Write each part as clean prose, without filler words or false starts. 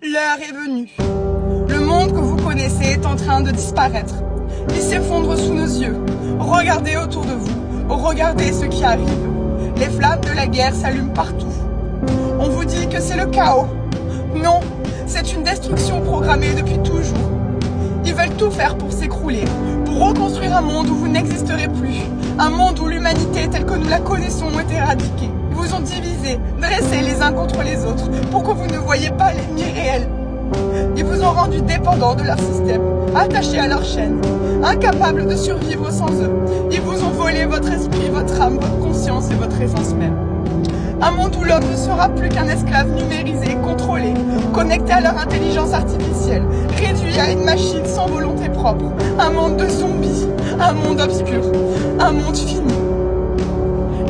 L'heure est venue. Le monde que vous connaissez est en train de disparaître. Il s'effondre sous nos yeux. Regardez autour de vous. Regardez ce qui arrive. Les flammes de la guerre s'allument partout. On vous dit que c'est le chaos. Non, c'est une destruction programmée depuis toujours. Ils veulent tout faire pour s'écrouler, pour reconstruire un monde où vous n'existerez plus. Un monde où l'humanité telle que nous la connaissons est éradiquée. Ils vous ont divisés, dressés les uns contre les autres, pour que vous ne voyiez pas l'ennemi réel. Ils vous ont rendu dépendants de leur système, attachés à leur chaîne, incapables de survivre sans eux. Ils vous ont volé votre esprit, votre âme, votre conscience et votre essence même. Un monde où l'homme ne sera plus qu'un esclave numérisé, contrôlé, connecté à leur intelligence artificielle, réduit à une machine sans volonté propre. Un monde de zombies, un monde obscur, un monde fini.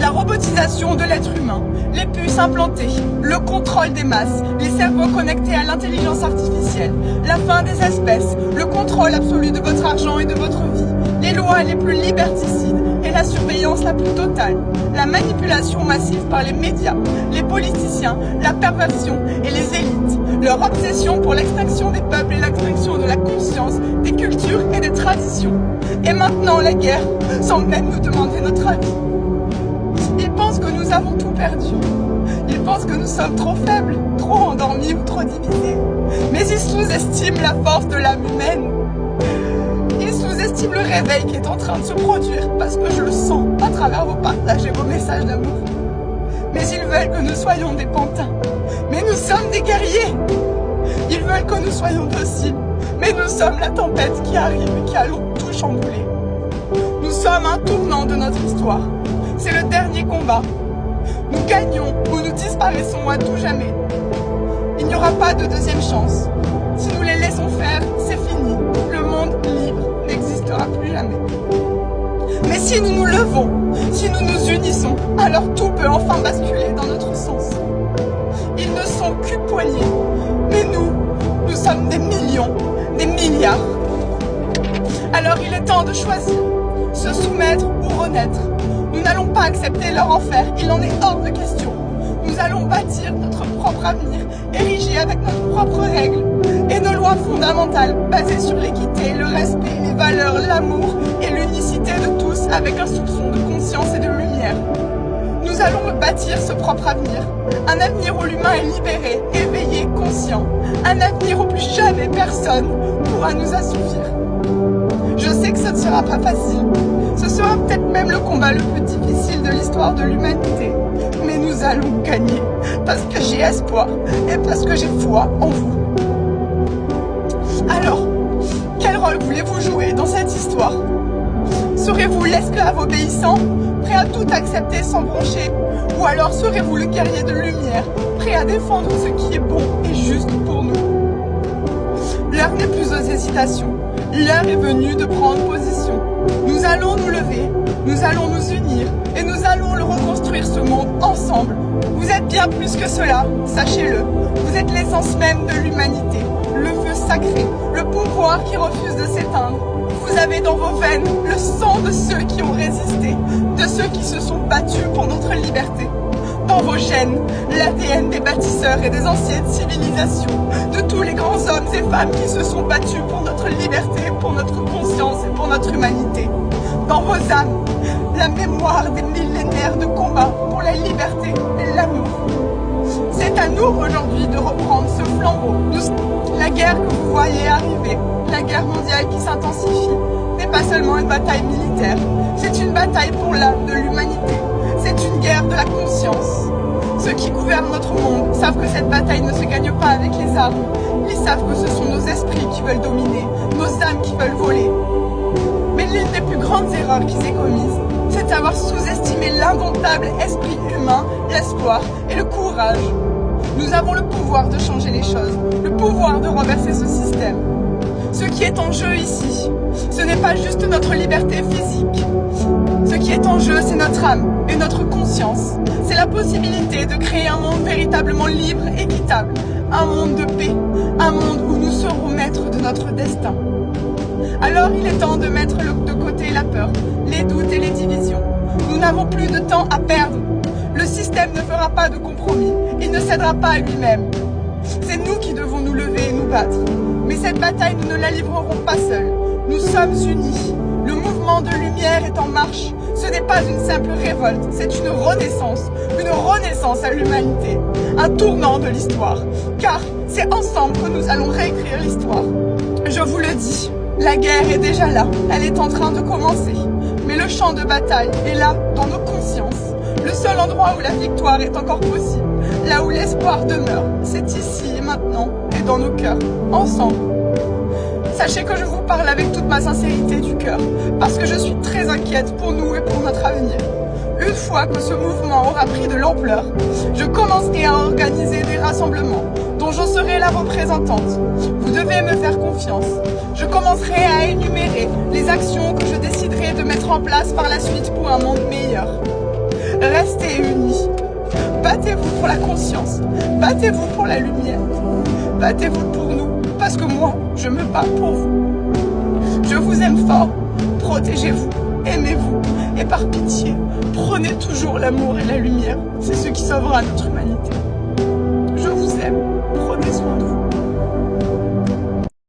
La robotisation de l'être humain, les puces implantées, le contrôle des masses, les cerveaux connectés à l'intelligence artificielle, la fin des espèces, le contrôle absolu de votre argent et de votre vie, les lois les plus liberticides et la surveillance la plus totale, la manipulation massive par les médias, les politiciens, la perversion et les élites, leur obsession pour l'extraction des peuples et l'extraction de la conscience, des cultures et des traditions. Et maintenant la guerre, sans même nous demander notre avis. Ils pensent que nous avons tout perdu. Ils pensent que nous sommes trop faibles, trop endormis ou trop divisés. Mais ils sous-estiment la force de l'âme humaine. Ils sous-estiment le réveil qui est en train de se produire, parce que je le sens à travers vos partages et vos messages d'amour. Mais ils veulent que nous soyons des pantins. Mais nous sommes des guerriers. Ils veulent que nous soyons dociles. Mais nous sommes la tempête qui arrive et qui allons tout chambouler. Nous sommes un tournant de notre histoire. C'est le dernier combat. Nous gagnons ou nous disparaissons à tout jamais. Il n'y aura pas de deuxième chance. Si nous les laissons faire, c'est fini. Le monde libre n'existera plus jamais. Mais si nous nous levons, si nous nous unissons, alors tout peut enfin basculer dans notre sens. Ils ne sont qu'une poignée. Mais nous sommes des millions, des milliards. Alors il est temps de choisir, se soumettre ou renaître. Nous n'allons pas accepter leur enfer, il en est hors de question. Nous allons bâtir notre propre avenir, érigé avec nos propres règles et nos lois fondamentales, basées sur l'équité, le respect, les valeurs, l'amour et l'unicité de tous, avec un soupçon de conscience et de lumière. Nous allons bâtir ce propre avenir, un avenir où l'humain est libéré, éveillé, conscient, un avenir où plus jamais personne pourra nous assouvir. Je sais que ce ne sera pas facile. Ce sera peut-être même le combat le plus difficile de l'histoire de l'humanité. Mais nous allons gagner, parce que j'ai espoir et parce que j'ai foi en vous. Alors, quel rôle voulez-vous jouer dans cette histoire? Serez-vous l'esclave obéissant, prêt à tout accepter sans broncher? Ou alors serez-vous le guerrier de lumière, prêt à défendre ce qui est bon et juste pour nous? L'heure n'est plus aux hésitations. L'heure est venue de prendre position. Nous allons nous lever, nous allons nous unir et nous allons le reconstruire ce monde ensemble. Vous êtes bien plus que cela, sachez-le. Vous êtes l'essence même de l'humanité, le feu sacré, le pouvoir qui refuse de s'éteindre. Vous avez dans vos veines le sang de ceux qui ont résisté, de ceux qui se sont battus pour notre liberté. Dans vos gènes, l'ADN des bâtisseurs et des anciennes civilisations, de tous les grands hommes et femmes qui se sont battus pour notre liberté, pour notre conscience et pour notre humanité. Dans vos âmes, la mémoire des millénaires de combats pour la liberté et l'amour. C'est à nous aujourd'hui de reprendre ce flambeau. La guerre que vous voyez arriver, la guerre mondiale qui s'intensifie, n'est pas seulement une bataille militaire, c'est une bataille pour l'âme de l'humanité. C'est une guerre de la conscience. Ceux qui gouvernent notre monde savent que cette bataille ne se gagne pas avec les armes. Ils savent que ce sont nos esprits qui veulent dominer, nos âmes qui veulent voler. Mais l'une des plus grandes erreurs qu'ils aient commises, c'est d'avoir sous-estimé l'indomptable esprit humain, l'espoir et le courage. Nous avons le pouvoir de changer les choses, le pouvoir de renverser ce système. Ce qui est en jeu ici, ce n'est pas juste notre liberté physique. Ce qui est en jeu, c'est notre âme et notre conscience. C'est la possibilité de créer un monde véritablement libre, équitable, un monde de paix, un monde où nous serons maîtres de notre destin. Alors il est temps de mettre de côté la peur, les doutes et les divisions. Nous n'avons plus de temps à perdre. Le système ne fera pas de compromis, il ne cédera pas à lui-même. C'est nous qui devons nous lever battre. Mais cette bataille, nous ne la livrerons pas seuls. Nous sommes unis. Le mouvement de lumière est en marche. Ce n'est pas une simple révolte, c'est une renaissance à l'humanité, un tournant de l'histoire. Car c'est ensemble que nous allons réécrire l'histoire. Je vous le dis, la guerre est déjà là, elle est en train de commencer. Mais le champ de bataille est là, dans nos consciences. Le seul endroit où la victoire est encore possible, là où l'espoir demeure, c'est ici et maintenant, et dans nos cœurs, ensemble. Sachez que je vous parle avec toute ma sincérité du cœur, parce que je suis très inquiète pour nous et pour notre avenir. Une fois que ce mouvement aura pris de l'ampleur, je commencerai à organiser des rassemblements dont je serai la représentante. Vous devez me faire confiance. Je commencerai à énumérer les actions que je déciderai de mettre en place par la suite pour un monde meilleur. Restez unis. Battez-vous pour la conscience. Battez-vous pour la lumière. Battez-vous pour nous, parce que moi, je me bats pour vous. Je vous aime fort. Protégez-vous. Aimez-vous. Et par pitié, prenez toujours l'amour et la lumière. C'est ce qui sauvera notre humanité.